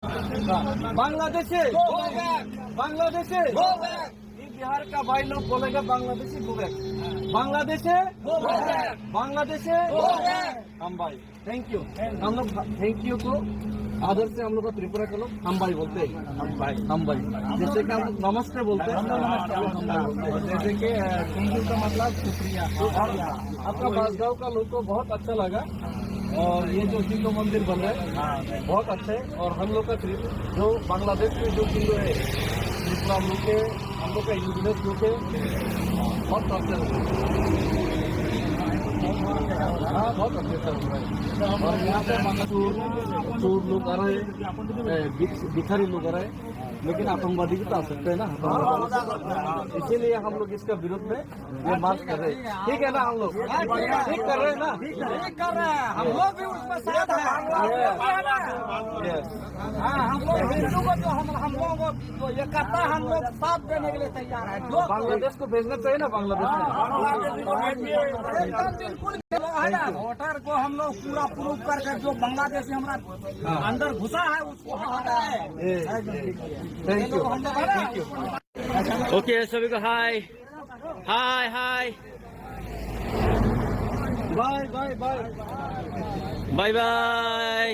बांग्लादेशे बांग्लादेशे बिहार का भाई लोग बोलेगा बांग्लादेशी गो बैक, बांग्लादेशे बांग्लादेशे हम भाई। Thank you. हम लोग थैंक यू को आदर से हम लोग का त्रिपुरा के लोग हम भाई बोलते हैं। हम भाई जैसे कि हम लोग नमस्ते बोलते हैं, जैसे कि थैंक यू का मतलब शुक्रिया। आपका बांसगांव का लोग को बहुत अच्छा लगा और ये जो हिंदू मंदिर बन रहा है बहुत अच्छा है। और हम लोग का जो बांग्लादेश में जो हिंदू है त्रिपुरा हम लोग का इंडिजिनस लोग है बहुत अच्छे लोग, हाँ बहुत अच्छे से हो रहा है। और यहाँ पे चोर लोग आ रहे हैं, भिखारी लोग आ रहे हैं, लेकिन आतंकवादी भी तो आ सकते हैं ना, इसीलिए हम लोग इसका विरोध में ये मार्च कर रहे हैं। ठीक है ना, हम लोग ठीक कर रहे हैं ना, ठीक कर रहे हैं हम लोग भी उसमें साथ हैं। हम लोग हिंदू को जो हम लोगों को ये कहता है, हम लोग साथ देने के लिए तैयार है। बांग्लादेश को भेजना चाहिए ना, बांग्लादेश में बिल्कुल वोटर को हम लोग पूरा प्रूफ करके जो बांग्लादेशी हमारा अंदर घुसा है उसको हटाना है। Thank you thank you. Okay सभी को hi hi hi bye bye bye bye bye.